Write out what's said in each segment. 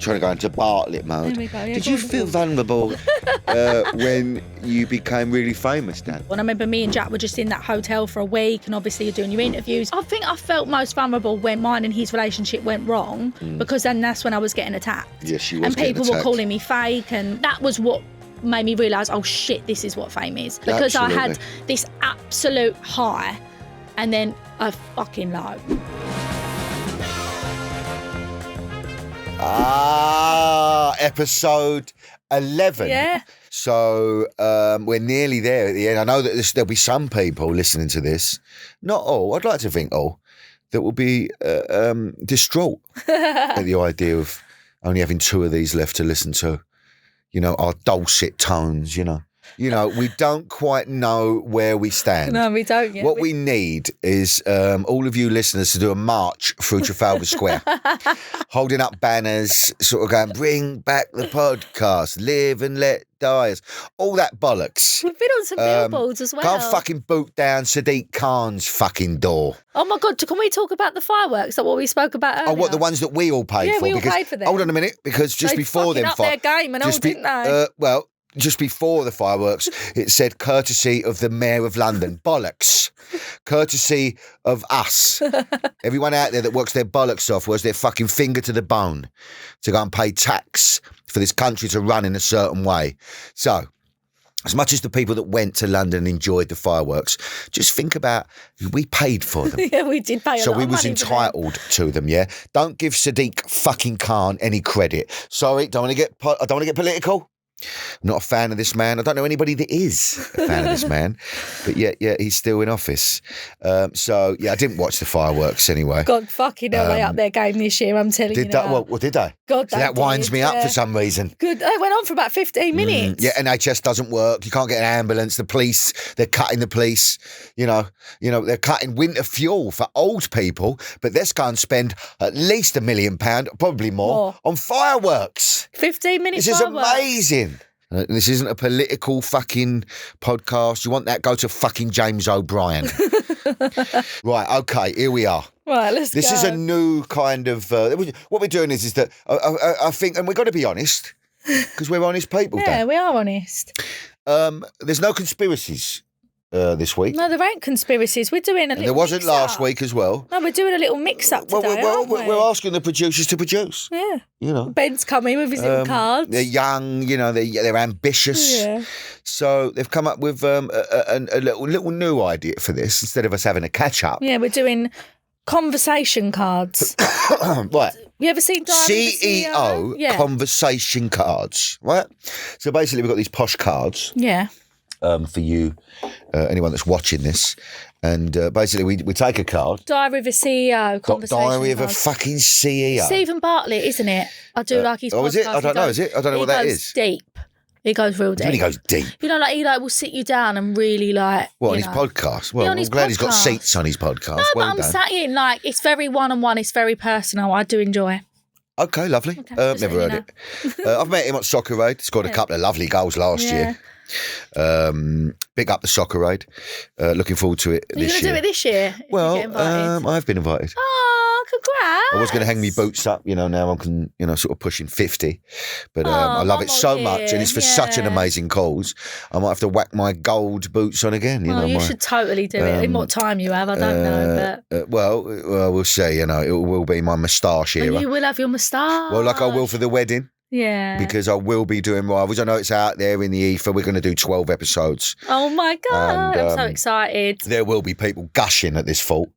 trying to go into Bartlett mode. There we go, yeah, Did go you on. feel vulnerable when you became really famous, Dan? When I remember me and Jack were just in that hotel for a week, and obviously you're doing your interviews. I think I felt most vulnerable when mine and his relationship went wrong, because then that's when I was getting attacked. Yes, she was and getting people were attacked. calling me fake, and that was what made me realise, oh shit, this is what fame is. Because I had Absolutely. this absolute high and then a fucking low. Episode 11. Yeah. So we're nearly there at the end. I know that there'll be some people listening to this, not all, I'd like to think all, that will be distraught at the idea of only having 2 of these left to listen to. You know, our dulcet tones, you know. We don't quite know where we stand. No, we don't yet. What we need is all of you listeners to do a march through Trafalgar Square, holding up banners, sort of going, bring back the podcast, live and let die. All that bollocks. We've been on some billboards as well. Can't fucking boot down Sadiq Khan's fucking door. Oh my God, can we talk about the fireworks, like what we spoke about earlier? Oh, what, the ones that we all paid Yeah, for? we all Because, paid for them. hold on a minute, because just They before fucking them... up their game and all, didn't they? Well, just before the fireworks, it said courtesy of the Mayor of London. Bollocks. Courtesy of us. Everyone out there that works their bollocks off was their fucking finger to the bone to go and pay tax for this country to run in a certain way. So, as much as the people that went to London and enjoyed the fireworks, just think about, we paid for them. Yeah, we did pay a So lot we of was money for them. entitled to them, yeah? Don't give Sadiq fucking Khan any credit. Sorry, I don't want to get political. I'm not a fan of this man. I don't know anybody that is a fan of this man. But yeah, he's still in office. So, yeah, I didn't watch the fireworks anyway. God fucking hell, they up their game this year, I'm telling you Did now. that? Well, did they? God, so they that winds did, me up yeah. for some reason. Good. They went on for about 15 minutes. Yeah, NHS doesn't work. You can't get an ambulance. The police, they're cutting the police. You know, they're cutting winter fuel for old people. But let's go and spend at least £1 million, probably more, on fireworks. 15 minutes This is fireworks. amazing. This isn't a political fucking podcast. You want that, go to fucking James O'Brien. Right, okay, here we are. Right, let's This go. is a new kind of... what we're doing is that I think, and we've got to be honest, because we're honest people, Yeah, Dan. we are honest. There's no conspiracies this week. No, there ain't conspiracies. We're doing a little And there wasn't mix-up. last week as well. No, we're doing a little mix-up today, aren't we? We're asking the producers to produce. Yeah. You know. Ben's coming with his little cards. They're young, they're ambitious. Yeah. So they've come up with a little new idea for this. Instead of us having a catch-up. Yeah, we're doing conversation cards. Right. You ever seen Diary of a CEO Yeah. conversation cards, right? So basically we've got these posh cards Yeah. for you, anyone that's watching this. And basically we take a card. Diary of a CEO conversation Diary of a cards. fucking CEO. Stephen Bartlett, isn't it? I do like his podcast. Oh, is it? I don't know, is it? I don't know what that He is. goes deep. He goes real deep. When he goes deep. You know, like he will sit you down and really like. What, on you his know. podcast? Well, on I'm his glad he's got podcast. seats on his podcast. No, well but I'm done. saying like it's very one-on-one. It's very personal. I do enjoy. Okay, lovely. Okay, just Never let heard you it. I've met him at Soccer Aid. Scored a couple of lovely goals last year. Big up the Soccer Aid. Looking forward to it Are you this going to year. do it this year? if you Well, get invited? I've been invited. Oh, congrats! I was going to hang me boots up, now I'm sort of pushing 50. But I love one it so more much, and it's for such an year. amazing cause. I might have to whack my gold boots on again. Well, you my, should totally do it. In what time you have, I don't know, but well, we'll see. It will be my moustache era. you will have your moustache. Well, like I will for the wedding. Yeah. Because I will be doing rivals. I know it's out there in the ether. We're going to do 12 episodes. Oh my God, And, I'm so excited. There will be people gushing at this fault.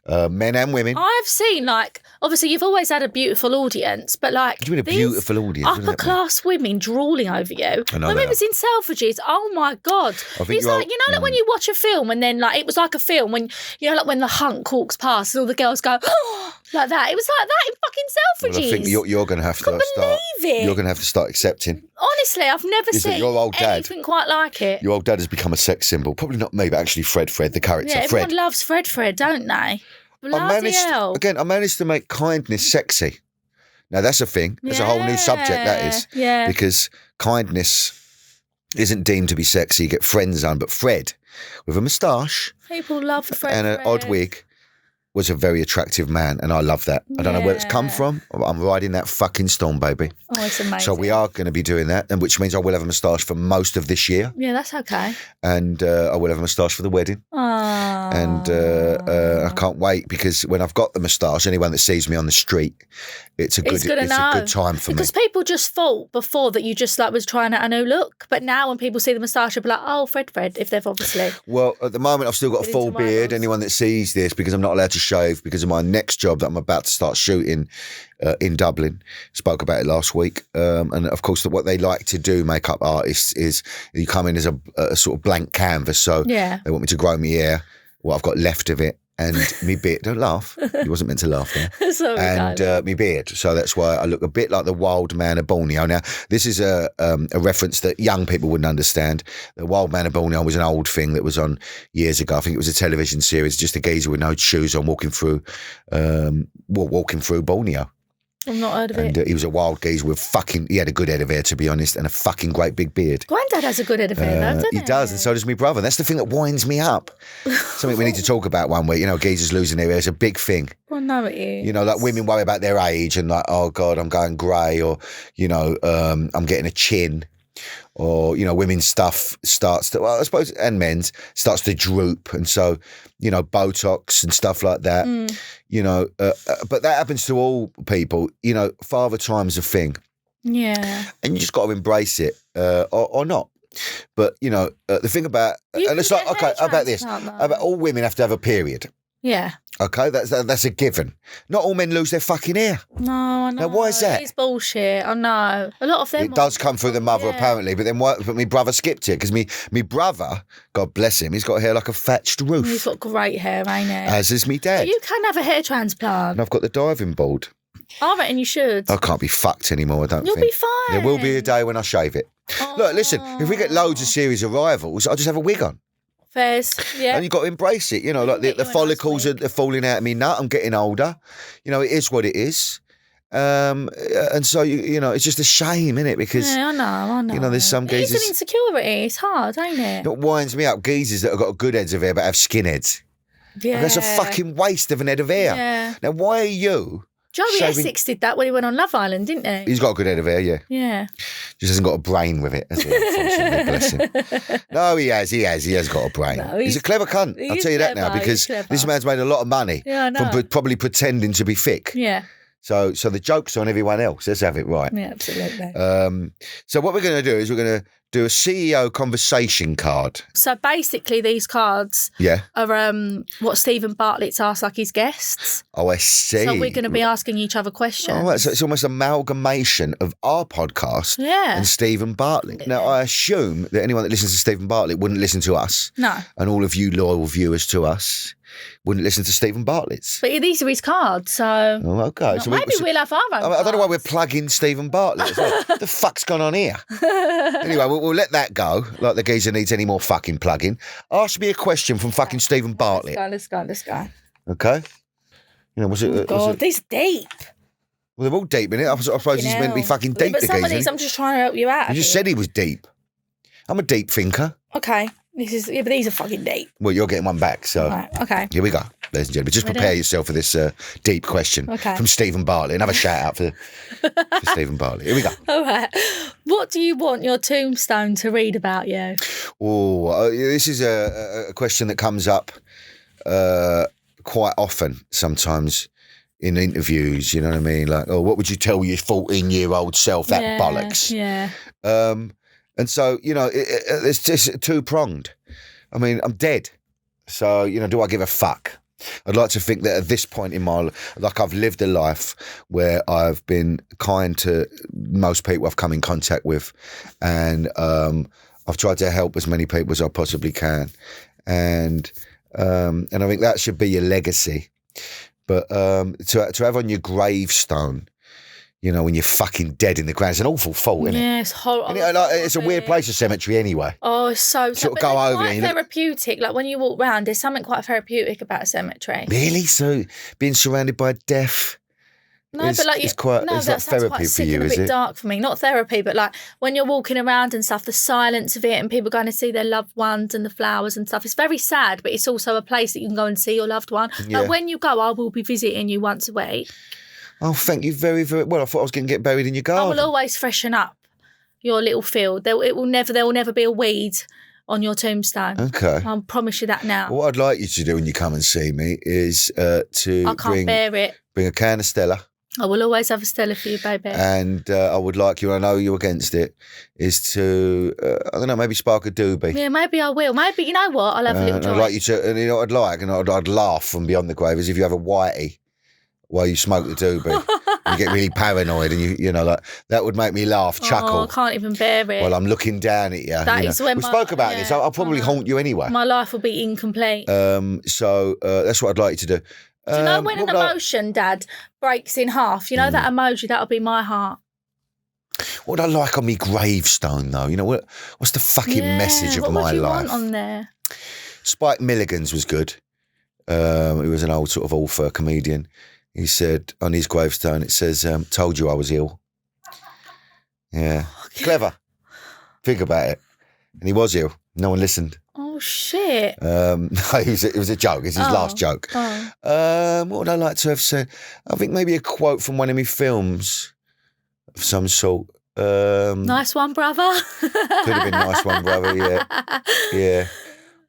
Men and women. I've seen, like, obviously you've always had a beautiful audience, but like What do you mean a these beautiful audience? What does that upper class women drooling over you. I know When they we was in Selfridges, oh my God. I think It's you're- like, like when you watch a film and then like, it was like a film when, like when the hunk walks past and all the girls go, oh, like that. It was like that in fucking Well, Selfridges. I think you're going to have to Can't start. believe it. You're going to have to start accepting. Honestly, I've never Is it seen your old dad? anything quite like it. Your old dad has become a sex symbol. Probably not me, but actually Fred, the character. Yeah, Fred. everyone loves Fred, don't they? Bloody hell. I managed to make kindness sexy. Now that's a thing. There's a whole new subject that is. Yeah. Because kindness isn't deemed to be sexy. You get friend zone, but Fred with a moustache People love Fred. and an odd wig was a very attractive man, and I love that. I don't know where it's come from. I'm riding that fucking storm, baby. Oh, it's amazing. So we are going to be doing that, and which means I will have a moustache for most of this year. Yeah, that's okay. And I will have a moustache for the wedding. Oh. And I can't wait, because when I've got the moustache, anyone that sees me on the street, it's a good time for me. Because people just thought before that you just like was trying out a new look, but now when people see the moustache, they'll be like, oh, Fred, if they've obviously. Well, at the moment, I've still got a full beard. Anyone that sees this, because I'm not allowed to shave because of my next job that I'm about to start shooting in Dublin. Spoke about it last week. And of course, what they like to do, makeup artists, is you come in as a sort of blank canvas. So they want me to grow my hair, what I've got left of it, and me beard. Don't laugh. You wasn't meant to laugh there. Sorry, and me beard. So that's why I look a bit like the wild man of Borneo. Now, this is a reference that young people wouldn't understand. The wild man of Borneo was an old thing that was on years ago. I think it was a television series, just a geezer with no shoes on walking through Borneo. I've not heard of and, it. He was a wild geezer with he had a good head of hair, to be honest, and a fucking great big beard. Granddad has a good head of hair, though, doesn't he? He does, and so does my brother. That's the thing that winds me up. Something we need to talk about one week. Geezers losing their hair is a big thing. Well, no, it is. Like women worry about their age and like, oh God, I'm going grey, or, I'm getting a chin. Or, women's stuff starts to, well, I suppose, and men's starts to droop. And so, Botox and stuff like that, but that happens to all people, father time's a thing. Yeah. And you just got to embrace it or not. But, the thing about, and it's like, okay, how about this? About all women have to have a period. Yeah. Okay, that's a given. Not all men lose their fucking hair. No, I know. Now, why is that? It's bullshit. I know. A lot of them. It does come through the mother, apparently, but then but my brother skipped it, because me brother, God bless him, he's got hair like a thatched roof. He's got great hair, ain't it? As is me dad. But you can have a hair transplant. And I've got the diving board. I reckon you should. I can't be fucked anymore, I don't think. You'll be fine. There will be a day when I shave it. Oh. Look, listen, if we get loads of series arrivals, I'll just have a wig on. Fairs, yeah. And you've got to embrace it, like the follicles are falling out of me nut. I'm getting older. It is what it is. And so, it's just a shame, isn't it? Because, I know. There's some geezers. It's an insecurity. It's hard, ain't it? It winds me up, geezers that have got good heads of hair but have skinheads. Yeah. That's a fucking waste of an head of hair. Yeah. Now, why are you... Joey Essex did that when he went on Love Island, didn't he? He's got a good head of hair, yeah. Yeah. Just hasn't got a brain with it, has he? Unfortunately, bless him. No, he has got a brain. No, he's a clever cunt, I'll tell you that now, because this man's made a lot of money from probably pretending to be thick. Yeah. So the joke's on everyone else. Let's have it right. Yeah, absolutely. So what we're going to do is we're going to do a CEO conversation card. So basically these cards are what Stephen Bartlett's asked like his guests. Oh, I see. So we're going to be asking each other questions. Oh, right. So it's almost amalgamation of our podcast and Stephen Bartlett. Now, I assume that anyone that listens to Stephen Bartlett wouldn't listen to us. No. And all of you loyal viewers to us wouldn't listen to Stephen Bartlett's. But these are his cards, so... Oh, okay. So maybe we'll have our own I don't know why we're plugging Stephen Bartlett as well. What the fuck's going on here? Anyway, we'll let that go, like the geezer needs any more fucking plugging. Ask me a question from fucking Stephen Bartlett. Let's go. Okay? Was it... God, these are deep. Well, they're all deep, innit? I suppose he's meant to be fucking deep, but the some of geezer. these, I'm just trying to help you out. You just said he was deep. I'm a deep thinker. Okay. But these are fucking deep. Well, you're getting one back, so... Right, okay. Here we go, ladies and gentlemen. Just prepare yourself for this deep question from Stephen Bartlett. Another shout-out for Stephen Bartlett. Here we go. All right. What do you want your tombstone to read about you? Oh, this is a question that comes up quite often sometimes in interviews, you know what I mean? Like, oh, what would you tell your 14-year-old self? That bollocks. Yeah. And so, it's just two-pronged. I mean, I'm dead. So, do I give a fuck? I'd like to think that at this point in my life, like I've lived a life where I've been kind to most people I've come in contact with. And I've tried to help as many people as I possibly can. And I think that should be your legacy. But to have on your gravestone, when you're fucking dead in the ground, it's an awful fault, isn't it? Yeah, it's horrible. It's a weird place, a cemetery, anyway. Oh, it's so... Sort of go over there. Therapeutic. Like when you walk round, there's something quite therapeutic about a cemetery. Really? So being surrounded by death No, It's, but like it's quite. no, It's that not sounds therapy quite for sick you, and a is bit it? dark for me. Not therapy, but like when you're walking around and stuff, the silence of it and people going to see their loved ones and the flowers and stuff. It's very sad, but it's also a place that you can go and see your loved one. Yeah. Like when you go, I will be visiting you once a week. Oh, thank you very, very. Well, I thought I was going to get buried in your I garden. will always freshen up your little field. There will never be a weed on your tombstone. Okay. I promise you that now. What I'd like you to do when you come and see me is to I can't bear it. bring a can of Stella. I will always have a Stella for you, baby. And I would like you, I know you're against it, is to, I don't know, maybe spark a doobie. Yeah, maybe I will. Maybe, you know what? I'll have a little And joint. I'd like you to, and you know what I'd like, and I'd laugh from beyond the grave, as if you have a whitey while you smoke the doobie. You get really paranoid and you know, like, that would make me laugh, chuckle. Oh, I can't even bear it. While I'm looking down at you. That is when we spoke about this. I'll probably haunt you anyway. My life will be incomplete. So that's what I'd like you to do. Do you know when an emotion, Dad, breaks in half? You know that emoji? That'll be my heart. What would I like on me gravestone, though? You know, what's the fucking message of what my would you life? want on there? Spike Milligan's was good. He was an old sort of author, comedian. He said on his gravestone, it says, told you I was ill. Yeah. Clever. Think about it. And he was ill. No one listened. Oh, shit. No, it was a joke. It's his last joke. What would I like to have said? I think maybe a quote from one of my films of some sort. Nice one, brother. Could have been nice one, brother, yeah. Yeah.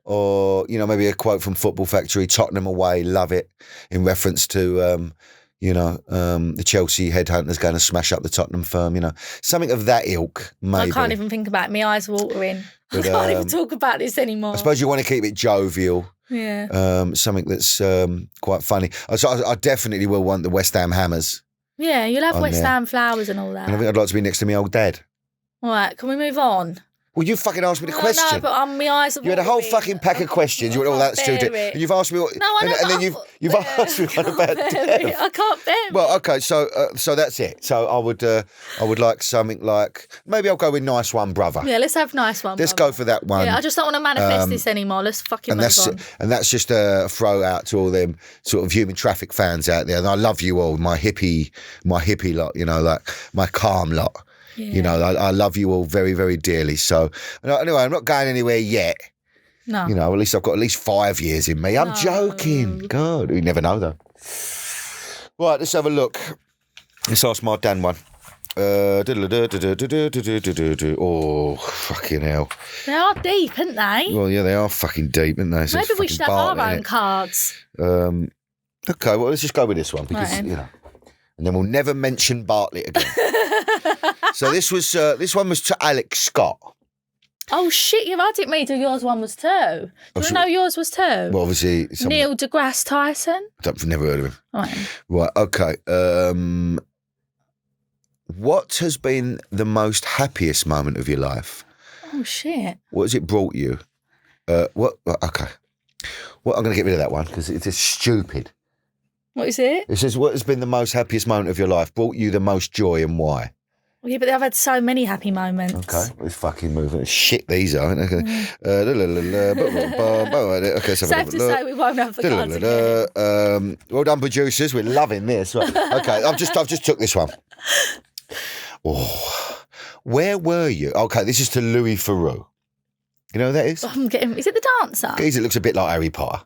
Or, you know, maybe a quote from Football Factory, Tottenham away, love it, in reference to, the Chelsea headhunters going to smash up the Tottenham firm, you know. Something of that ilk, maybe. I can't even think about it. My eyes are watering. But, I can't even talk about this anymore. I suppose you want to keep it jovial. Yeah. Something that's quite funny. I definitely will want the West Ham Hammers. Yeah, you'll have on West there. Ham flowers and all that. And I think I'd like to be next to my old dad. All right, can we move on? Well, you fucking asked me the question. No, but my eyes are You had a whole watering. fucking pack of questions. You went, oh, that's too deep. And you've asked me what... No, I know. And then you've asked me what about death. I can't bear it. Well, okay, so that's it. So I would like something like... Maybe I'll go with Nice One, Brother. Yeah, let's have Nice One, Let's brother. go for that one. Yeah, I just don't want to manifest this anymore. Let's fucking move on. And that's just a throw out to all them sort of human traffic fans out there. And I love you all, my hippie lot, you know, like my calm lot. Yeah. You know, I love you all very, very dearly. So, anyway, I'm not going anywhere yet. No. You know, at least I've got at least 5 years in me. I'm joking. God, you never know, though. Right, let's have a look. Let's ask my Dan one. Oh, fucking hell. They are deep, aren't they? Well, yeah, they are fucking deep, aren't they? Maybe we should have our own cards. Okay, well, let's just go with this one because, Right. you know, and then we'll never mention Bartlett again. So this one was to Alex Scott. Oh, shit, I didn't mean yours one was too. Do you know yours was too? Well, obviously... Neil deGrasse Tyson. I've never heard of him. Right. Right, okay. What has been the most happiest moment of your life? Oh, shit. What has it brought you? Okay. Well, I'm going to get rid of that one because it's just stupid. What is it? It says, what has been the most happiest moment of your life? Brought you the most joy and why? Yeah, but I've had so many happy moments. Okay, let's fucking move it. Shit, these are. Okay, let's have Safe to say we won't have the cards again. Well done, producers. We're loving this. Right. Okay, I've just took this one. Oh, where were you? Okay, this is to Louis Theroux. You know who that is? Is it the dancer? It looks a bit like Harry Potter.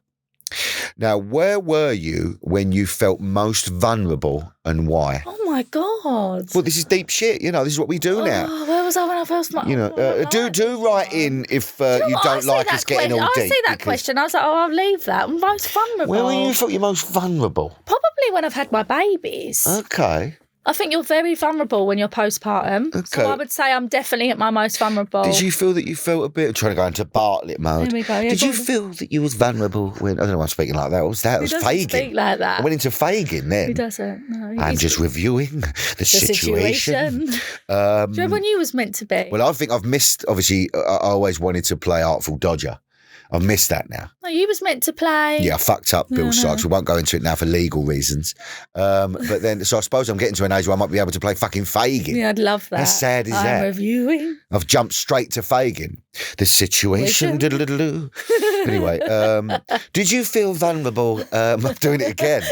Now, where were you when you felt most vulnerable and why? Oh my God. Well, this is deep shit. You know, this is what we do now. Where was I when I first met? You know, do write in if you don't like us getting all deep. I see that question. I was like, I'll leave that. I'm most vulnerable. Where were you felt you're most vulnerable? Probably when I've had my babies. Okay. I think you're very vulnerable when you're postpartum. Okay. So I would say I'm definitely at my most vulnerable. Did you feel that you felt a bit... I'm trying to go into Bartlett mode. There we go. Yeah, Did you feel that you was vulnerable when... I don't know why I'm speaking like that. What was that? It was Fagin. Speak like that. I went into Fagin then. He doesn't. No, I'm just reviewing the situation. Do you remember when you was meant to be? Well, I think I've missed... Obviously, I always wanted to play Artful Dodger. I've missed that now. No, you was meant to play. Yeah, I fucked up Bill Sykes. We won't go into it now for legal reasons. But then, so I suppose I'm getting to an age where I might be able to play fucking Fagin. Yeah, I'd love that. How sad is that? I'm reviewing. I've jumped straight to Fagin. The situation. Anyway, did you feel vulnerable? I'm doing it again.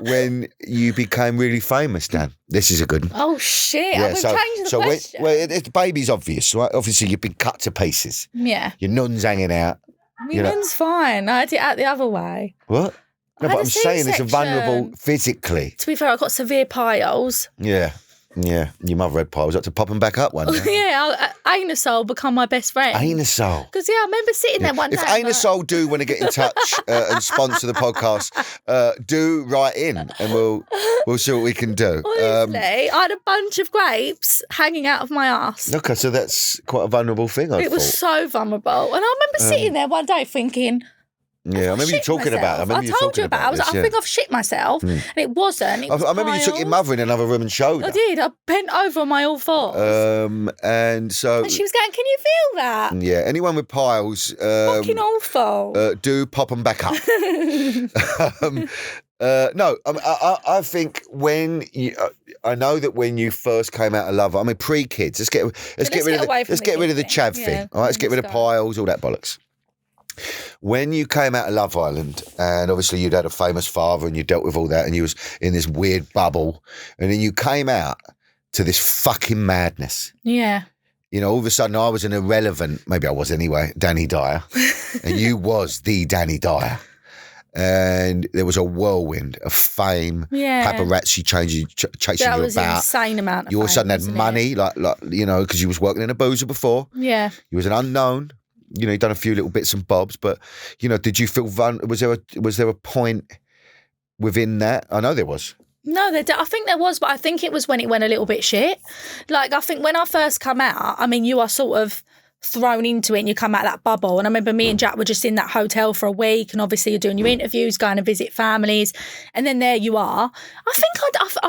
when you became really famous, Dan? This is a good one. Oh, shit. I would change the question. The baby's obvious, right? Obviously, you've been cut to pieces. Yeah. Your nun's hanging out. My nun's fine. I had it out the other way. What? No, but I'm saying it's a vulnerable physically. To be fair, I've got severe piles. Yeah. Yeah, your mother had piles. Had to pop them back up one day. Yeah, Anusol become my best friend. Anusol. Because, I remember sitting there one day. If Anusol do want to get in touch and sponsor the podcast, do write in and we'll see what we can do. Honestly, I had a bunch of grapes hanging out of my ass. Okay, so that's quite a vulnerable thing, I It was so vulnerable. And I remember sitting there one day thinking... Yeah, I remember you talking about it. I told you about it. I think I've shit myself. And it wasn't. It was I remember you took your mother in another room and showed her. I did. I bent over on my all fours. And so... And she was going, can you feel that? Yeah, anyone with piles... Fucking awful. Do pop them back up. No, I think when you... I know that when you first came out of Love, I mean, pre-kids, let's get rid of the chav thing. All right, let's get rid of piles, all that bollocks. When you came out of Love Island, and obviously you'd had a famous father and you dealt with all that and you was in this weird bubble, and then you came out to this fucking madness. Yeah. You know, all of a sudden I was an irrelevant, maybe I was anyway, Dani Dyer, and you was the Dani Dyer. And there was a whirlwind of fame, paparazzi chasing you about. That was an insane amount of You all of a sudden fame, had money, like you know, because you was working in a boozer before. Yeah. You was an unknown. You know, you'd done a few little bits and bobs, but, you know, did you feel was there a point within that? I know there was. No, I think there was, but I think it was when it went a little bit shit. Like, I think when I first come out, I mean, you are sort of thrown into it and you come out of that bubble. And I remember me and Jack were just in that hotel for a week, and obviously you're doing your interviews, going to visit families, and then there you are. I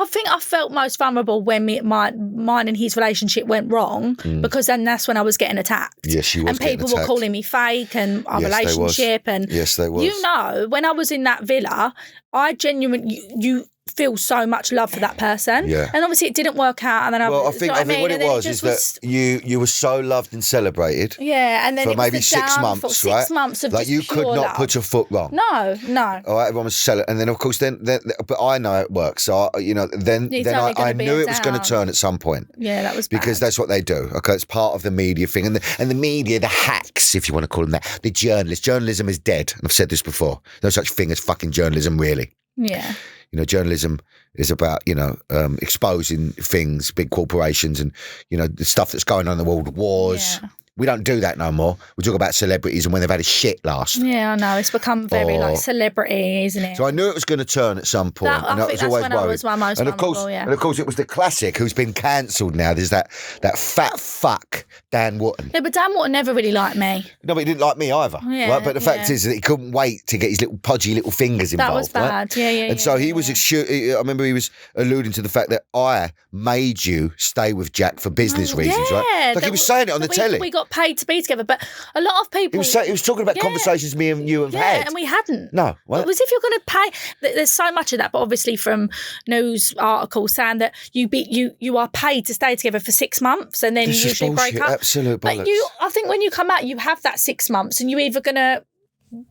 think I felt most vulnerable when mine and his relationship went wrong, because then that's when I was getting attacked. Yes, she was. And people were calling me fake and our relationship. And yes, they was. You know, when I was in that villa, I genuinely you feel so much love for that person. Yeah. And obviously it didn't work out. And then I think what it was is that you were so loved and celebrated. Yeah, and then for it was maybe 6 months, right? 6 months of like just you could pure not love. put your foot wrong. No. All right, everyone was selling, and then of course then but I know it works. So I knew it was going to turn at some point. Yeah, that was bad. Because that's what they do. Okay, it's part of the media thing, and the media, the hacks, if you want to call them that, the journalists. Journalism is dead. And I've said this before. No such thing as fucking journalism, really. Yeah. You know, journalism is about, you know, exposing things, big corporations, and, you know, the stuff that's going on in the world, wars. Yeah. We don't do that no more. We talk about celebrities and when they've had a shit last. Yeah, I know. It's become very like celebrity, isn't it? So I knew it was going to turn at some point. I think that's when I was my most vulnerable, And of course it was the classic who's been cancelled now. There's that fat fuck, Dan Wootton. Yeah, but Dan Wootton never really liked me. No, but he didn't like me either. Yeah, right? But the fact is that he couldn't wait to get his little podgy little fingers involved. That was bad. Right? Yeah. And so he was, I remember he was alluding to the fact that I made you stay with Jack for business reasons, right? Like he was saying it on the telly. We got paid to be together, but a lot of people... He was talking about conversations me and you have had. Yeah, and we hadn't. No. What? It was if you're going to pay... There's so much of that, but obviously from news articles saying that you are paid to stay together for 6 months and then you usually break up. Absolute bollocks. But I think when you come out, you have that 6 months and you're either going to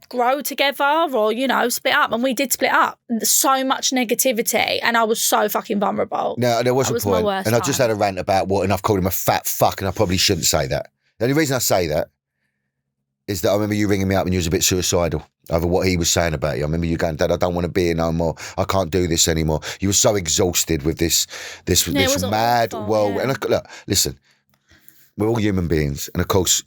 grow together or, you know, split up. And we did split up. So much negativity and I was so fucking vulnerable. No, there was a point. And I just had a rant about Wootton. I've called him a fat fuck and I probably shouldn't say that. The only reason I say that is that I remember you ringing me up when you was a bit suicidal over what he was saying about you. I remember you going, Dad, I don't want to be here no more. I can't do this anymore. You were so exhausted with this mad world. Yeah. And look, listen, we're all human beings. And of course,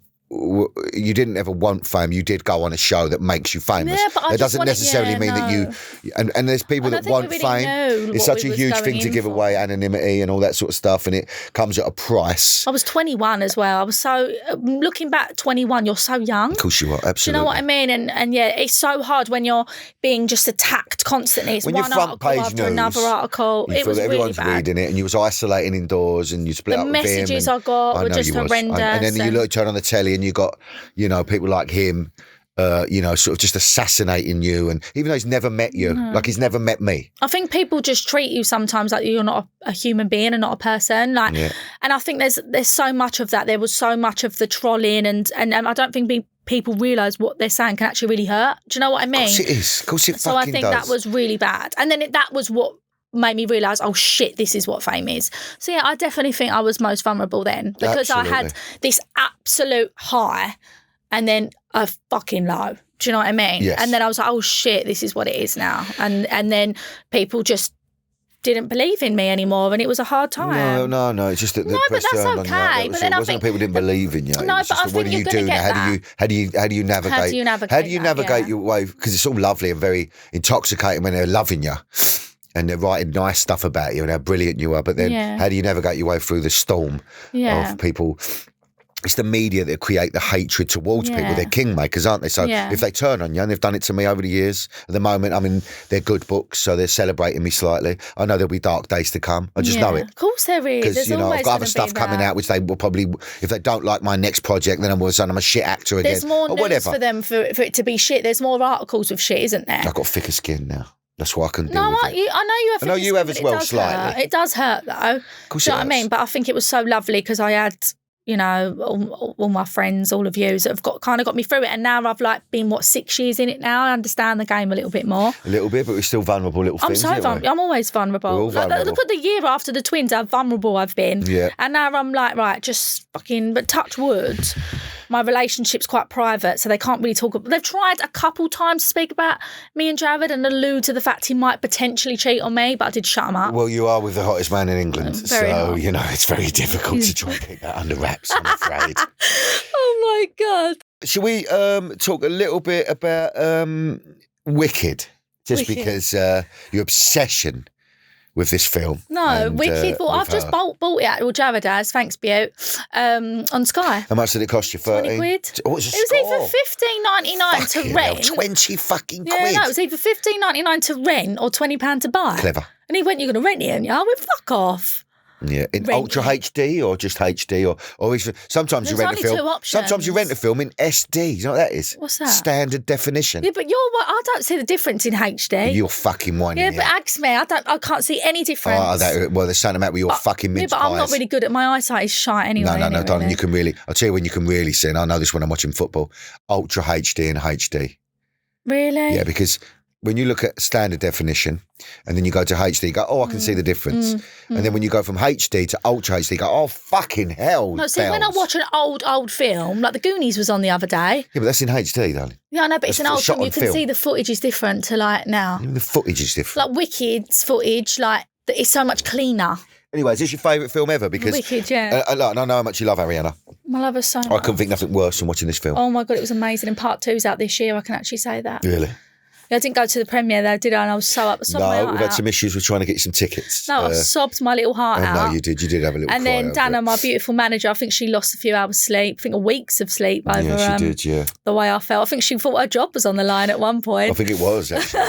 you didn't ever want fame. You did go on a show that makes you famous. Yeah, but that doesn't necessarily mean that you... And there's people that want fame. It's such a huge thing to give away anonymity and all that sort of stuff, and it comes at a price. I was 21 as well. I was so... Looking back, 21, you're so young. Of course you are, absolutely. Do you know what I mean? And yeah, it's so hard when you're being just attacked constantly. It's when one article after another article. It was everyone's really bad. Reading it, and you was isolating indoors, and you split up with him. The messages I got were just horrendous. And then you turn on the telly, and you got... You know, people like him, you know, sort of just assassinating you. And even though he's never met you, like he's never met me. I think people just treat you sometimes like you're not a human being and not a person. Like, and I think there's so much of that. There was so much of the trolling and I don't think people realise what they're saying can actually really hurt. Do you know what I mean? Of course it is. Of course it So I fucking think does. that was really bad. And then that was what made me realise, oh shit, this is what fame is. So yeah, I definitely think I was most vulnerable then, because I had this absolute high and then a fucking low. Do you know what I mean? Yes. And then I was like, oh shit, this is what it is now. And then people just didn't believe in me anymore, and it was a hard time. No. It's just that the No, but press that's turned okay. on you. But then it I wasn't think that people didn't believe in you. No, It was but just I that, what think do you you're do gonna now? get How do you navigate? How do you navigate? How do you that, navigate yeah. your way? Because it's all lovely and very intoxicating when they're loving you and they're writing nice stuff about you and how brilliant you are. But then, how do you navigate your way through the storm of people? It's the media that create the hatred towards people. They're kingmakers, aren't they? So if they turn on you, and they've done it to me over the years, at the moment, I mean, they're good books, so they're celebrating me slightly. I know there'll be dark days to come. I just know it. Of course there is. Because, There's always I've got other gonna stuff be coming that. out, which they will probably, if they don't like my next project, then all of a sudden I'm a shit actor again. There's more or news whatever. for them for it to be shit. There's more articles of shit, isn't there? I've got thicker skin now. That's why I can deal No, with it. I know you have. I know you have as well, slightly. It does hurt though. Of course Do you know it what I mean? hurts. But I think it was so lovely because I had, you know, all my friends, all of you that have kind of got me through it. And now I've been 6 years in it now. I understand the game a little bit more. A little bit, but we're still vulnerable little I'm things. so aren't we? vulnerable. I'm always vulnerable. We're all vulnerable. Look at the year after the twins, how vulnerable I've been. Yeah. And now I'm like, right, just fucking, but touch wood. My relationship's quite private, so they can't really talk. They've tried a couple times to speak about me and Jared and allude to the fact he might potentially cheat on me, but I did shut him up. Well, you are with the hottest man in England, Very so, hot. it's very difficult to try and keep that under wraps, I'm afraid. Oh my God. Shall we talk a little bit about Wicked? Just Wicked. because your obsession with this film. No, and, Wicked. Well, with I've just her. bought it. Well, Jared has, thanks, Beau, on Sky. How much did it cost you? 20 13? quid. Oh, it's a It was score. either $15.99 to Fucking hell, rent. 20 fucking Yeah, quid. no, it was either $15.99 to rent or £20 to buy. Clever. And he went, "You're going to rent it, and I went, fuck off." Yeah, in Rent Ultra it. HD or just HD or even, sometimes you There's rent a only film. two options. Sometimes you rent a film in SD. You know what that is? What's that? Standard definition. Yeah, but I don't see the difference in HD. You're fucking whining. Yeah, but ask me. I can't see any difference. Well, there's something about with your fucking mince yeah, but I'm not pies. really good at my eyesight is shite anyway. No, innit, darling. really? You can really. I'll tell you when you can really see, and I know this when I'm watching football. Ultra HD and HD. Really? Yeah, because when you look at standard definition and then you go to HD, you go, oh, I can see the difference. And then when you go from HD to Ultra HD, you go, oh, fucking hell. No, see, when I bells. watch an old film, like The Goonies was on the other day. Yeah, but that's in HD, darling. Yeah, I know, but it's That's an old shot film. on You can film. see the footage is different to like now. Even the footage is different. Like Wicked's footage, like it's so much cleaner. Anyway, is this your favourite film ever? Because Wicked, yeah. I know how much you love Ariana. I love her so much. I couldn't think nothing worse than watching this film. Oh my God, it was amazing. And part 2's out this year, I can actually say that. Really? I didn't go to the premiere though, did I? And I was so up. No, we've had some issues with trying to get you some tickets. No, I sobbed my little heart out. No, you did. You did have a little And cry then over Dana, it. my beautiful manager, I think she lost a few hours sleep. I think weeks of sleep over Yeah, she did, yeah. the way I felt. I think she thought her job was on the line at one I point. think it was, actually.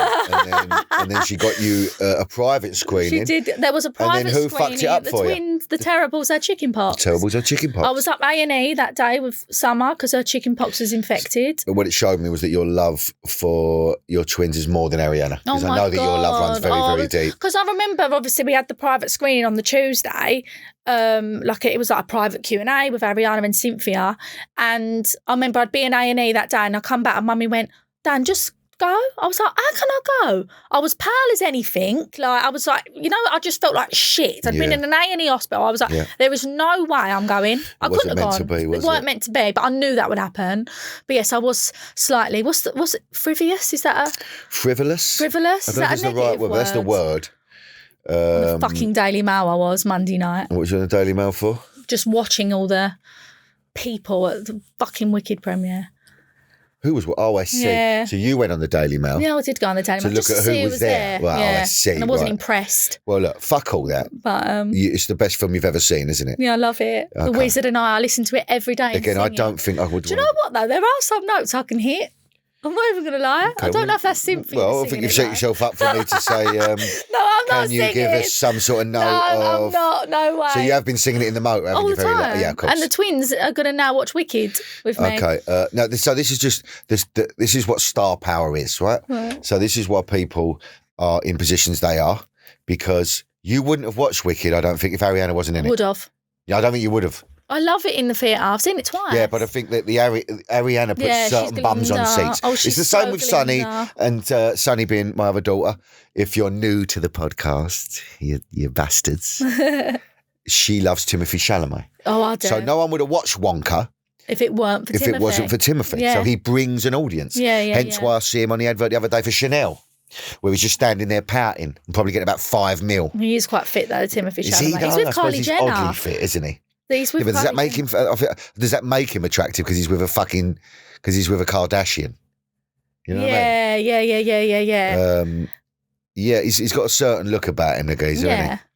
and then she got you a private screening. She did. There was a private who screening. fucked it up the for you? twins, the Terribles, had chicken pox. Terribles or chicken pox. I was up A&E that day with Summer because her chicken pox was infected. But what it showed me was that your love for your twins is more than Ariana. Oh Because I my know that your love runs very, very deep. Because I remember, obviously, we had the private screening on the Tuesday. It was like a private Q&A with Ariana and Cynthia. And I remember I'd be in A&E that day and I come back and Mummy went, Dan, just go. I was like, how can I go? I was pale as anything. Like, I was like, I just felt like shit. I'd been Yeah. in an A&E hospital. I was like, Yeah. there is no way I'm going. I wasn't couldn't have meant gone. to be, was it weren't it? meant to be, but I knew that would happen. But yes, I was slightly, what's it, frivolous? Is that a Frivolous? frivolous? I Is don't know that if a it's the right negative word, but that's the word. the fucking Daily Mail I was Monday night, What was you on the Daily Mail for? just watching all the people at the fucking Wicked premiere. Who was? Oh, I see. Yeah. So you went on the Daily Mail. Yeah, I did go on the Daily To Mail look just at to who see who was was there. Well, yeah. I see, And I wasn't right. impressed, Well, look, fuck all that. but It's the best film you've ever seen, isn't it? yeah, I love it. The Okay. Wizard and I listen to it every day. and Again, I sing it. don't think I would. Do you know what though? There are some notes I can hit. I'm not even going to lie. I don't know if that's Cynthia. Well, I think you've set yourself up for me to say, No, I'm not can you singing. give us some sort of note No, of... I'm not. No way. So you have been singing it in the motor, haven't all you? the time. Yeah, of course. And the twins are going to now watch Wicked with me. Okay. So this is just this is what star power is, right? Right. So this is why people are in positions they are, because you wouldn't have watched Wicked, I don't think, if Ariana wasn't in it. Would have. Yeah, I don't think you would have. I love it in the theatre. I've seen it twice. Yeah, but I think that the Ariana puts Yeah, certain she's bums on Glinda. seats. Oh, It's she's the same so with Sunny, Glinda. and Sunny being my other daughter. If you're new to the podcast, you bastards, she loves Timothée Chalamet. Oh, I do. So no one would have watched Wonka if it weren't for if Timothy. it wasn't for Timothy. Yeah. So he brings an audience. Hence why I see him on the advert the other day for Chanel, where he's just standing there pouting and probably getting about $5 million. He is quite fit though, Timothée Is he? Chalamet. No, He's I with suppose Kylie he's Jenner. oddly fit, isn't he? He's with Yeah, but does that Kylie make him? Does that make him attractive because he's with a Kardashian? You know what I mean? Yeah. Yeah, he's got a certain look about him, the geezer, Yeah. hasn't he?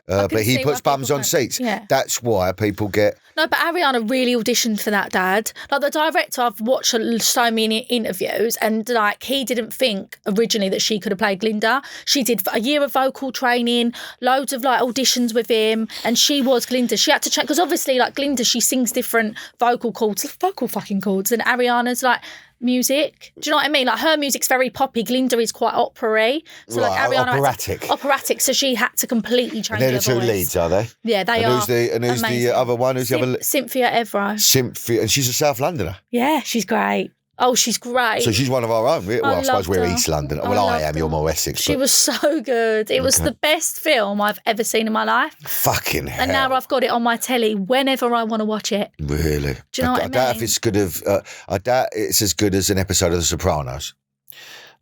But he see puts why bums people on don't- seats. Yeah. That's why people get. No, but Ariana really auditioned for that, Dad. Like the director, I've watched so many interviews, and like he didn't think originally that she could have played Glinda. She did a year of vocal training, loads of like auditions with him, and she was Glinda. She had to check because obviously, like Glinda, she sings different vocal fucking chords, and Ariana's like music. Do you know what I mean? Like her music's very poppy. Glinda is quite opera-y. So like Right, Ariana operatic. Operatic. So she had to completely change They're her the two voice. leads, are they? Yeah, they and are. Who's the amazing. other one? Who's the other? Cynthia Evro. Cynthia, and she's a South Londoner. Yeah, she's great. Oh, she's great. So she's one of our own. Well, I suppose loved we're her. East London. I Well, I loved am. her. You're more Essex. She but was so good. It was the best film I've ever seen in my life. fucking hell. And now I've got it on my telly whenever I want to watch it. Really? Do you know what I doubt if mean? it's good of. I doubt it's as good as an episode of The Sopranos.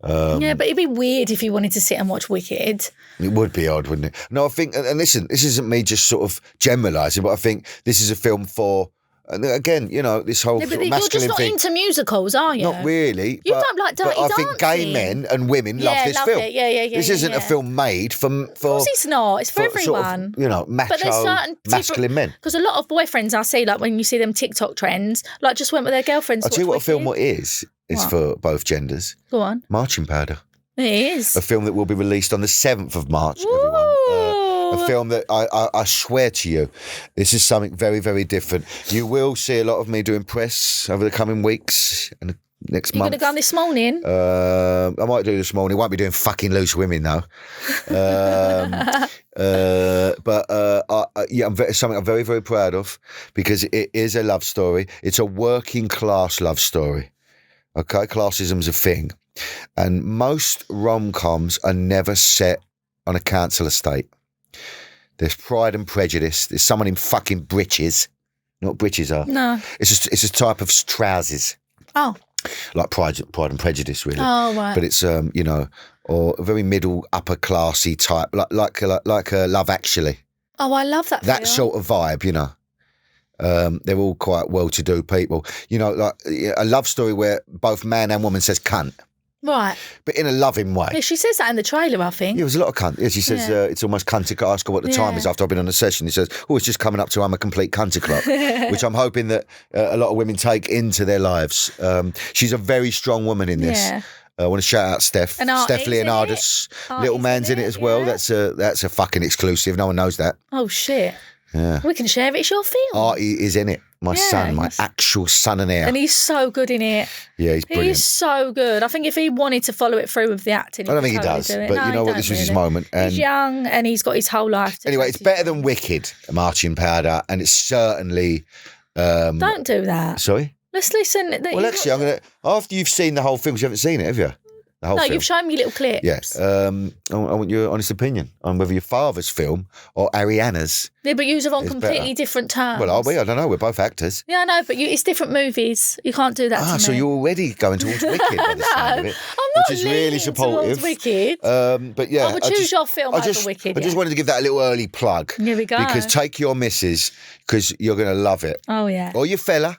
Yeah, but it'd be weird if you wanted to sit and watch Wicked. It would be odd, wouldn't it? No, I think, and listen, this isn't me just sort of generalising, but I think this is a film for. And again, you know, this whole Yeah, sort but of you're just masculine not thing. into musicals, are you? Not really. You but, don't like dirty but I think gay dancing. men and women Yeah, love this love film. it. Yeah. This isn't a film made for. Of course it's not. It's for everyone. Sort of, you know, But there's macho, certain masculine men. Because a lot of boyfriends I see, like when you see them TikTok trends, like just went with their girlfriends. I'll to tell you what a watch film Wicked. is What? for both genders. Go on. Marching Powder. It is. A film that will be released on the 7th of March, everyone. Ooh. A film that I swear to you, this is something very, very different. You will see a lot of me doing press over the coming weeks and next You're month. going to go on this morning? I might do this morning. Won't be doing fucking Loose Women though. Yeah, something I'm very, very proud of because it is a love story. It's a working class love story. Okay, classism's a thing, and most rom-coms are never set on a council estate. There's Pride and Prejudice. There's someone in fucking breeches. You know what breeches are? No. It's a type of trousers. Oh. Like Pride and Prejudice, really. Oh, right. But it's you know, or a very middle upper classy type, like Love Actually. Oh, I love that film. That sort of vibe, you know. They're all quite well-to-do people, you know, like a love story where both man and woman says cunt, Right. but in a loving way. Yeah, she says that in the trailer, I think. Yeah, there's a lot of cunt. Yeah, she says Yeah. it's almost cunty. I ask her what the time Yeah. is after I've been on a session. He says, "Oh, it's just coming up to I'm a complete cunty clock," which I'm hoping that a lot of women take into their lives. She's a very strong woman in this. Yeah. I want to shout out Steph And Artie's in Leonardis. it. Little Artie's man's in it as well. yeah. That's a fucking exclusive. No one knows that. Oh, shit. Yeah. We can share it. It's your film. Artie is in it. My Yeah, son, my yes. actual son and heir. And he's so good in it. Yeah, he's brilliant. He's so good. I think if he wanted to follow it through with the acting, I don't think he could totally does, do it. but No, you know he what? don't This was his really. moment. And He's young and he's got his whole life. To anyway, it's try to better do. than Wicked, Marching Powder, and it's certainly. Don't do that. Sorry. Let's listen. Well, actually, I'm gonna. After you've seen the whole film, 'cause you haven't seen it, have you? The whole No, film. you've shown me little clips. Yes. I want your honest opinion on whether your father's film or Ariana's. Yeah, but you're on It's completely better. different terms. Well, are we? I don't know. We're both actors. Yeah, I know, but it's different movies. You can't do that to me. So you're already going towards Wicked by the sound of it, I'm not which is really leaning supportive. towards Wicked. But yeah, I would choose your film over Wicked, I just yeah. wanted to give that a little early plug. Here we go. Because take your missus, because you're going to love it. Oh, yeah. Or your fella,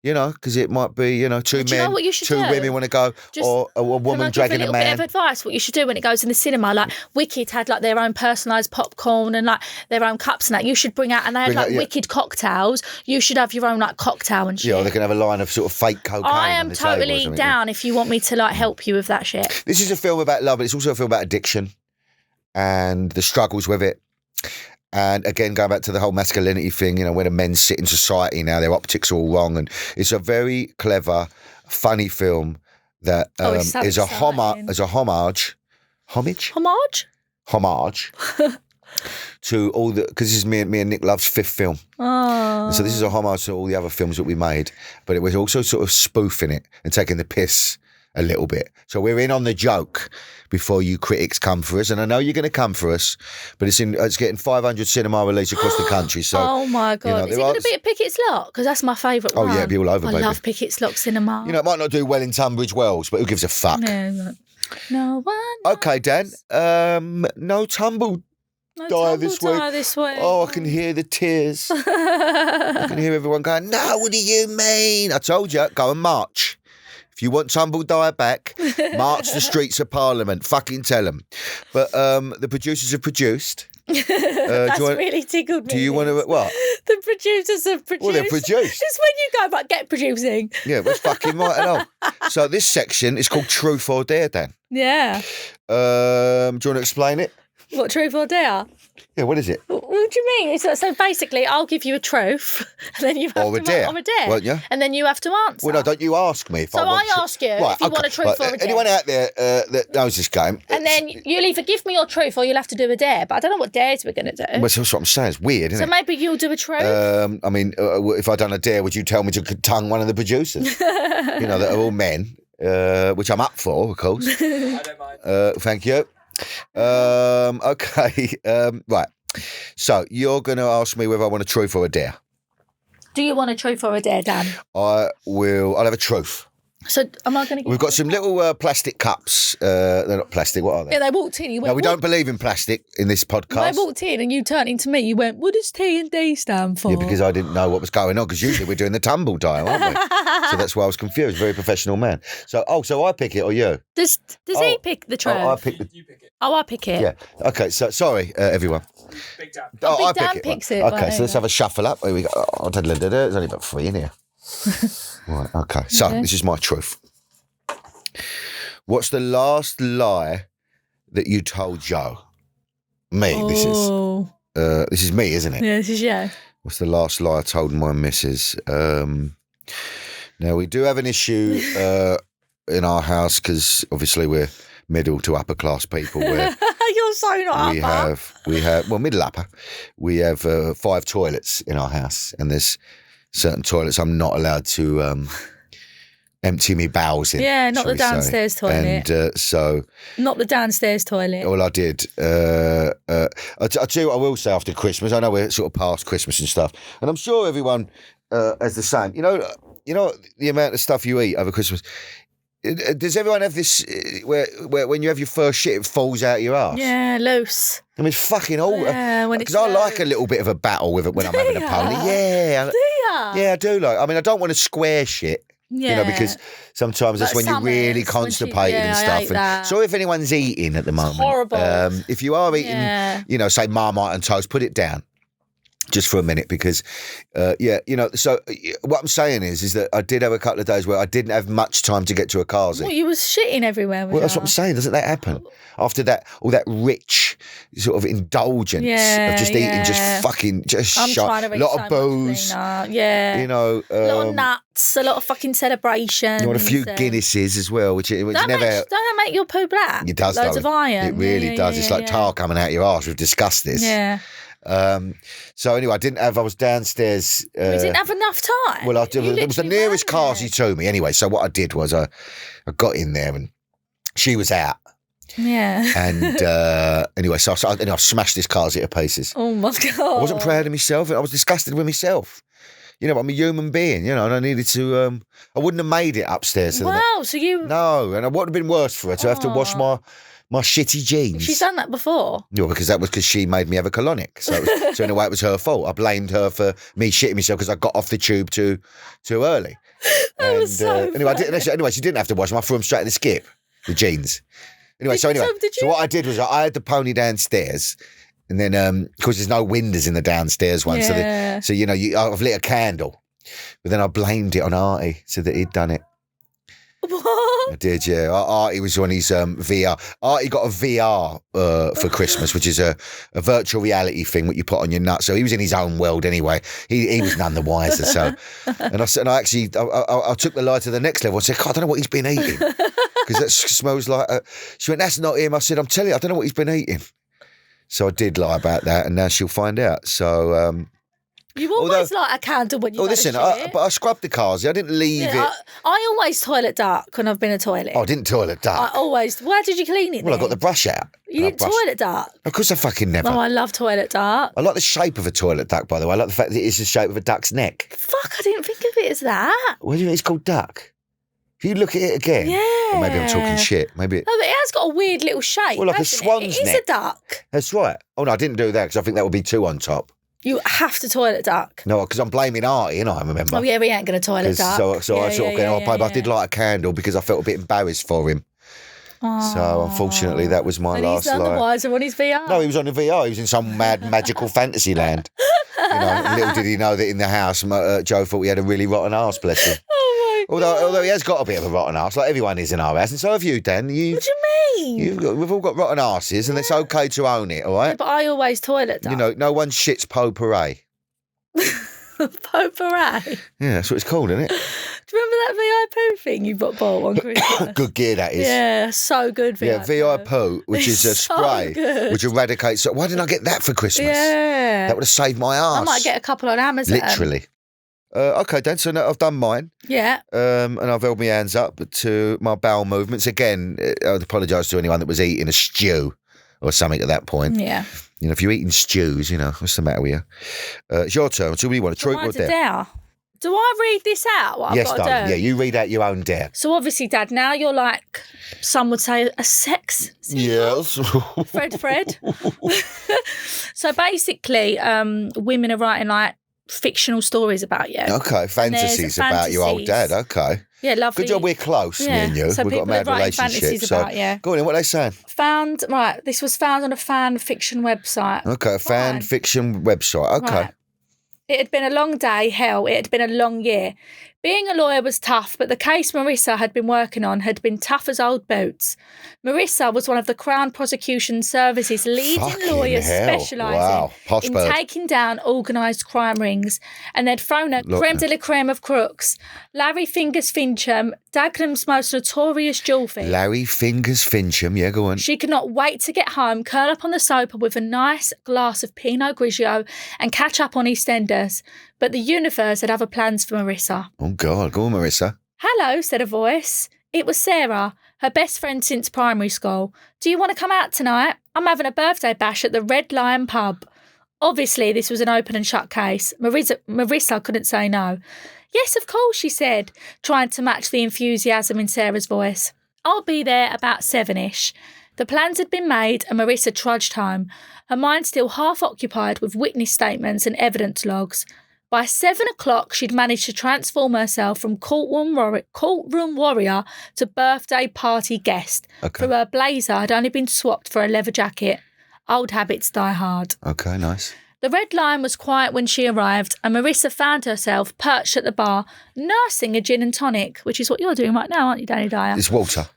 you know, because it might be, you know, two Do you know men, what you should two do? women want to go, Just- or a Can I woman give dragging a a little bit man. of advice what you should do when it goes in the cinema? Like Wicked had like their own personalised popcorn and like their own cups and that. You should bring out, and they had Bring like out, yeah. Wicked cocktails. You should have your own like cocktail and shit. Yeah, or they can have a line of sort of fake cocaine. I on am the table or totally something. down if you want me to like help you with that shit. This is a film about love, but it's also a film about addiction and the struggles with it. And again, going back to the whole masculinity thing, you know, when the men sit in society now, their optics are all wrong. And it's a very clever, funny film that It's so is a exciting. homage. Homage? to all the, because this is me and Nick Love's 5th film. Oh. So this is a homage to all the other films that we made, but it was also sort of spoofing it and taking the piss a little bit. So we're in on the joke before you critics come for us, and I know you're going to come for us, but it's getting 500 cinema release across the country. So oh my God, you know, is it going to be at Pickett's Lock? Because that's my favourite one. Oh yeah, it'll be all over, I baby. love Pickett's Lock cinema. You know, it might not do well in Tunbridge Wells, but who gives a fuck? No one. Okay, Dan. No tumble. Dyer this week. Oh, I can hear the tears. I can hear everyone going, no, what do you mean? I told you, go and march. If you want Tumble Dyer back, march the streets of Parliament. Fucking tell them. But the producers have produced. That's really tickled me. Do you want to, what? The producers have produced. Well, they're produced. It's when you go, but get producing. Yeah, that's fucking right and all. So this section is called Truth or Dare, Dan. Yeah. Do you want to explain it? What, truth or dare? Yeah, what is it? What do you mean? So basically, I'll give you a truth, and then you have or to a dare, or a dare, won't you? And then you have to answer. Well, no, don't you ask me if so I want I ask you if you want a truth or a dare. Anyone out there that knows this game, and then you'll either give me your truth or you'll have to do a dare. But I don't know what dares we're going to do. Well, that's what I'm saying. It's weird, isn't it? So maybe you'll do a truth. I mean, if I'd done a dare, would you tell me to tongue one of the producers? You know, that are all men, which I'm up for, of course. I don't mind. Thank you. Okay. Right. So you're going to ask me whether I want a truth or a dare. Do you want a truth or a dare, Dan? I'll have a truth. So am I going to get... We've got some little plastic cups. They're not plastic. What are they? Yeah, they walked in. You went, no, we don't believe in plastic in this podcast. They walked in and you turned into me. You went, what does T&D stand for? Yeah, because I didn't know what was going on, because usually we're doing the tumble dial, aren't we? So that's why I was confused. Very professional man. So I pick it or you? Does he pick the truth? I pick You pick it. Oh, I pick it. Yeah. Okay, so sorry, everyone. Big Dan. Big I Dan pick picks it. it. Okay, so let's have a shuffle up. Here we go. There's only about 3 in here. Right, okay. So this is my truth. What's the last lie that you told Joe? Me, this is me, isn't it? Yeah, this is you. What's the last lie I told my missus? Now, we do have an issue in our house, because obviously we're middle to upper class people. Where You're so not upper. We have, well, middle upper. We have 5 toilets in our house, and there's certain toilets I'm not allowed to empty me bowels in. Yeah, not the downstairs toilet. And so... Not the downstairs toilet. Well, I did. I'll tell you what I will say after Christmas. I know we're sort of past Christmas and stuff, and I'm sure everyone has the same. You know the amount of stuff you eat over Christmas. Does everyone have this where when you have your first shit, it falls out of your ass? Yeah, loose. I mean, it's fucking all. Yeah, because I like a little bit of a battle with it when I'm having a pony. Yeah. Do ya? Yeah, I do like. I mean, I don't want to square shit. Yeah. You know, because sometimes that's when you're really constipated and stuff. And so if anyone's eating at the moment, horrible. If you are eating, you know, say Marmite and toast, put it down. Just for a minute, because, you know, so what I'm saying is that I did have a couple of days where I didn't have much time to get to a carsy. Well, you was shitting everywhere. Well, that's what I'm saying. Doesn't that happen? After that, all that rich sort of indulgence of just eating, just I'm trying to reach a lot of booze. Yeah. You know. A lot of nuts, a lot of fucking celebrations. You want a few Guinnesses as well, which don't never... Don't that make your poo black? It does, Loads of iron. It really does. It's like tar coming out your arse. We've discussed this. Yeah. So anyway, I was downstairs. You didn't have enough time. Well, it was the nearest carsy to me anyway. So what I did was I got in there and she was out. Yeah. And anyway, so I smashed this carsy to pieces. Oh my God. I wasn't proud of myself. I was disgusted with myself. You know, I'm a human being, you know, and I needed to, I wouldn't have made it upstairs. Wow, so you... No, and it would have been worse for her to have to wash my shitty jeans. She's done that before. Yeah, because she made me have a colonic. So in a way, it was her fault. I blamed her for me shitting myself because I got off the tube too early. That was so anyway, she didn't have to wash them. I threw them straight in the skip, the jeans. Anyway, so what I did was I had the pony downstairs, and then because there's no windows in the downstairs one, so you know I've lit a candle, but then I blamed it on Artie, so that he'd done it. What? I did, yeah. Artie was on his VR. Artie got a VR for Christmas, which is a virtual reality thing that you put on your nuts. So he was in his own world anyway. He was none the wiser. So, and I actually took the lie to the next level. I said, God, I don't know what he's been eating, because that smells like. She went, that's not him. I said, I'm telling you, I don't know what he's been eating. So I did lie about that, and now she'll find out. So, You always light a candle when you go listen, to shit. but I scrubbed the cars. I didn't leave it. I always toilet dark when I've been a toilet. Oh, I didn't toilet dark. I always. Where did you clean it? Well, then? I got the brush out. You didn't toilet dark. Of course, I fucking never. Oh, I love toilet dark. I like the shape of a toilet duck, by the way. I like the fact that it's the shape of a duck's neck. Fuck, I didn't think of it as that. What do you mean? It's called duck. If you look at it again. Yeah. Or maybe I'm talking shit. Maybe. No, but it has got a weird little shape. Well, like a swan's It neck. is a duck. That's right. Oh, no, I didn't do that because I think that would be too on top. You have to toilet duck. No, because I'm blaming Artie, and I remember. Oh, yeah, we ain't going to toilet duck. So I sort of going, babe, I did light a candle because I felt a bit embarrassed for him. So unfortunately, that was my last And he's none the wiser on his VR. No, he was on the VR. He was in some mad magical fantasy land. Little did he know that in the house, Joe thought he had a really rotten arse, bless him. Oh, my God. Although he has got a bit of a rotten arse, like everyone is in our house, and so have you, Dan. What do you mean? We've all got rotten arses, and it's okay to own it, all right? Yeah, but I always toilet duck. No one shits potpourri. Potpourri. Yeah, that's what it's called, isn't it? Do you remember that VI poo thing you bought on Christmas? Good gear, that is. Yeah, so good. VI VI poo, which is a It's so spray good. which eradicates. So why didn't I get that for Christmas? Yeah. That would have saved my arse. I might get a couple on Amazon. Literally. Okay, Dan, so now I've done mine. Yeah. And I've held my hands up to my bowel movements. Again, I'd apologise to anyone that was eating a stew or something at that point. Yeah. If you're eating stews, what's the matter with you? It's your turn. So what do you want, a truth or a dare? Do I read this out, what Yes, I've got to darling. do? Yeah, you read out your own dare. So obviously, Dad, now you're like, some would say, a sex symbol. Yes. Fred. So basically, women are writing like fictional stories about you. Okay, fantasies about your old dad. Okay. Yeah, lovely. Good job we're close, me and you. So We've got a mad relationship. So about, yeah. Go on then, what are they saying? This was found on a fan fiction website. Okay, a fan fiction website. Okay. Right. It had been a long day, hell, it had been a long year. Being a lawyer was tough, but the case Marissa had been working on had been tough as old boots. Marissa was one of the Crown Prosecution Service's leading lawyers specialising in taking down organised crime rings, and they'd thrown a creme de la creme of crooks. Larry Fingers Fincham, Dagenham's most notorious jewel thief. Larry Fingers Fincham, yeah, go on. She could not wait to get home, curl up on the sofa with a nice glass of Pinot Grigio and catch up on EastEnders. But the universe had other plans for Marissa. Oh, God. Go on, Marissa. Hello, said a voice. It was Sarah, her best friend since primary school. Do you want to come out tonight? I'm having a birthday bash at the Red Lion pub. Obviously, this was an open and shut case. Marissa couldn't say no. Yes, of course, she said, trying to match the enthusiasm in Sarah's voice. I'll be there about 7-ish. The plans had been made and Marissa trudged home, her mind still half occupied with witness statements and evidence logs. By 7 o'clock, she'd managed to transform herself from courtroom warrior to birthday party guest. Okay. For her blazer had only been swapped for a leather jacket. Old habits die hard. Okay, nice. The Red Lion was quiet when she arrived, and Marissa found herself perched at the bar, nursing a gin and tonic, which is what you're doing right now, aren't you, Dani Dyer? It's water.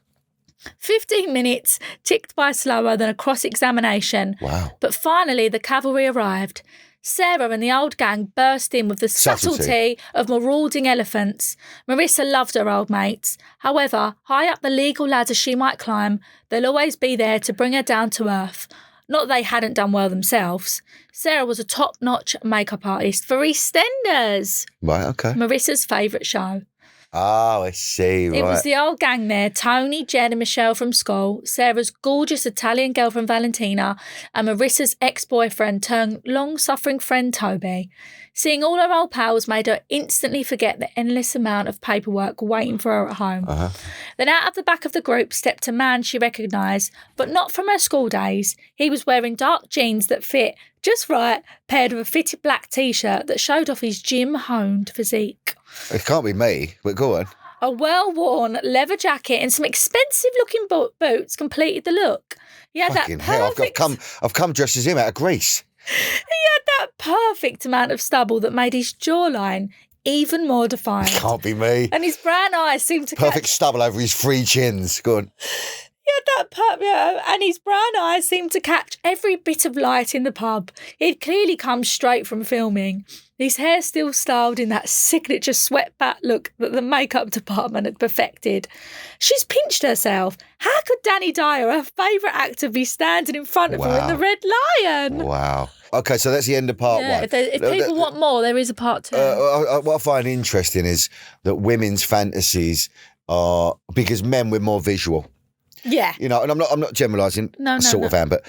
15 minutes ticked by slower than a cross-examination. Wow. But finally, the cavalry arrived. Sarah and the old gang burst in with the subtlety of marauding elephants. Marissa loved her old mates. However, high up the legal ladder she might climb, they'll always be there to bring her down to earth. Not that they hadn't done well themselves. Sarah was a top-notch makeup artist for EastEnders. Right, okay. Marissa's favourite show. Oh, I see, right. It was the old gang there, Tony, Jen and Michelle from school, Sarah's gorgeous Italian girlfriend Valentina, and Marissa's ex-boyfriend turned long-suffering friend Toby. Seeing all her old pals made her instantly forget the endless amount of paperwork waiting for her at home. Uh-huh. Then out of the back of the group stepped a man she recognised, but not from her school days. He was wearing dark jeans that fit just right, paired with a fitted black T-shirt that showed off his gym-honed physique. It can't be me, but go on. A well-worn leather jacket and some expensive-looking boots completed the look. He had Fucking that hell, perfect... I've come dressed as him out of Greece. He had that perfect amount of stubble that made his jawline even more defined. Can't be me. And his brown eyes seemed to Perfect stubble over his 3 chins. Go on. He had that pub, and his brown eyes seemed to catch every bit of light in the pub. He'd clearly come straight from filming. His hair still styled in that signature sweatbat look that the makeup department had perfected. She's pinched herself. How could Dani Dyer, her favourite actor, be standing in front of her in the Red Lion? Wow. Okay, so that's the end of part one. If people want more, there is a part two. What I find interesting is that women's fantasies are, because men were more visual. Yeah. You know, and I'm not generalising, of am, but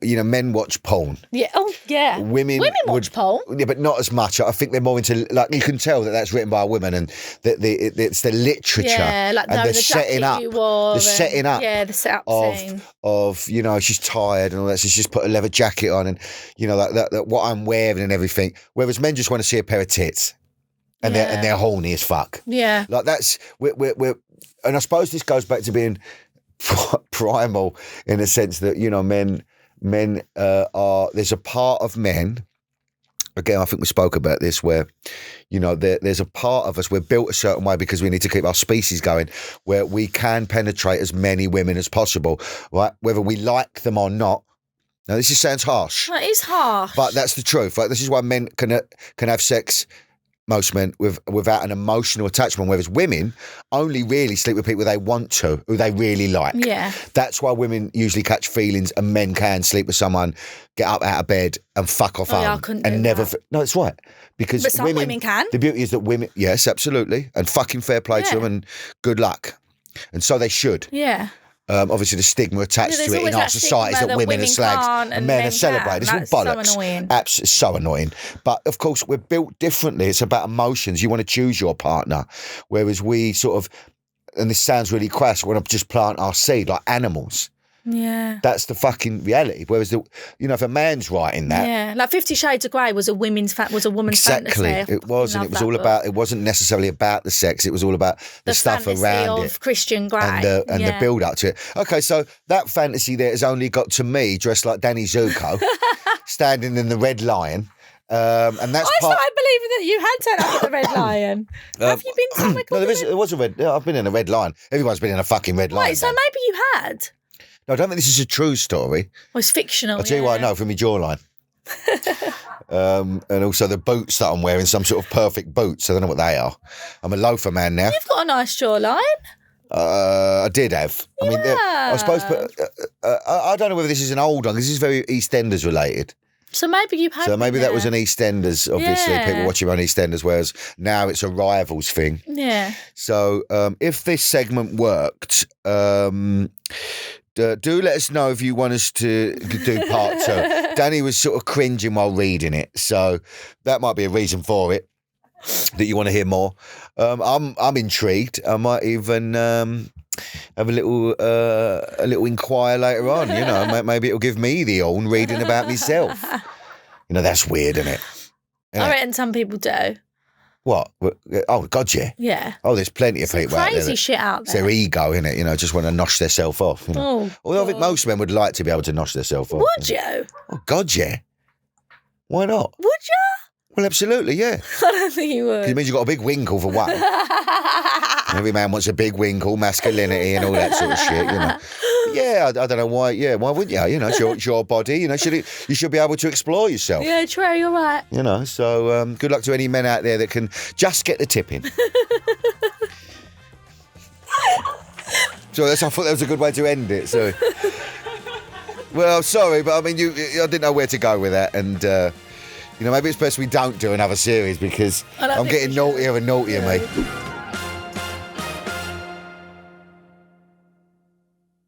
men watch porn. Yeah. Oh, yeah. Women watch porn. Yeah, but not as much. I think they're more into, like, you can tell that that's written by a woman, and that it's the literature. Yeah, like and the setting up. The setting up. Yeah, the setup scene. Of, she's tired and all that, so she's just put a leather jacket on, and, like that what I'm wearing and everything. Whereas men just want to see a pair of tits. And they're horny as fuck. Yeah. Like that's, we're and I suppose this goes back to being primal in a sense that, men are, there's a part of men, again, I think we spoke about this, where, there's a part of us, we're built a certain way because we need to keep our species going, where we can penetrate as many women as possible, right? Whether we like them or not. Now, this sounds harsh. It is harsh. But that's the truth. Like, this is why men can have sex, most men, without an emotional attachment, whereas women only really sleep with people they want to, who they really like. Yeah. That's why women usually catch feelings, and men can sleep with someone, get up out of bed and fuck off home. Yeah, I couldn't and do never. that. No, it's right. Because but some women can. The beauty is that women, yes, absolutely. And fucking fair play to them, and good luck. And so they should. Yeah. Obviously, the stigma attached to it in our society is that women are slags and men are celebrated. It's all bollocks. So annoying. Absolutely so annoying. But of course, we're built differently. It's about emotions. You want to choose your partner, whereas we sort of, and this sounds really crass, want to just plant our seed like animals. Yeah. That's the fucking reality. Whereas, if a man's writing that. Yeah, like 50 Shades of Grey was a woman's fantasy. Exactly. It was, and it was all about, it wasn't necessarily about the sex, it was all about the stuff around it. Christian Grey. And the build up to it. Okay, so that fantasy there has only got to me dressed like Danny Zuko, standing in the Red Lion. And that's I started believing that you had turned up at the Red Lion. Have you been somewhere? No, there was a red. I've been in a Red Lion. Everyone's been in a fucking Red Lion. Wait, so maybe you had? No, I don't think this is a true story. Well, it's fictional. I'll tell you why I know from my jawline. And also the boots that I'm wearing, some sort of perfect boots. I don't know what they are. I'm a loafer man now. You've got a nice jawline. I did have. I mean, I suppose, but I don't know whether this is an old one. This is very EastEnders related. So maybe you had. So maybe that was an EastEnders, obviously. Yeah. People watching on EastEnders, whereas now it's a Rivals thing. Yeah. So if this segment worked, do let us know if you want us to do part two. Dani was sort of cringing while reading it, so that might be a reason for it, that you want to hear more. I'm intrigued. I might even have a little inquire later on. Maybe it'll give me the on reading about myself. That's weird, isn't it? I reckon some people do. What? Oh, God, yeah. Yeah. Oh, there's plenty of people out there. Crazy shit out there. It's their ego, innit? Just want to nosh themselves off. Although I think most men would like to be able to nosh themselves off. Would you? Oh, God, yeah. Why not? Would you? Well, absolutely, yeah. I don't think you would. It means you've got a big winkle for one. Every man wants a big winkle, masculinity and all that sort of shit, Yeah, I don't know why. Yeah, why wouldn't you? It's your body. You should be able to explore yourself. Yeah, true. You're right. So good luck to any men out there that can just get the tip in. So I thought that was a good way to end it. So, well, sorry, but I mean, I didn't know where to go with that, and maybe it's best we don't do another series because I'm getting naughtier and naughtier, mate.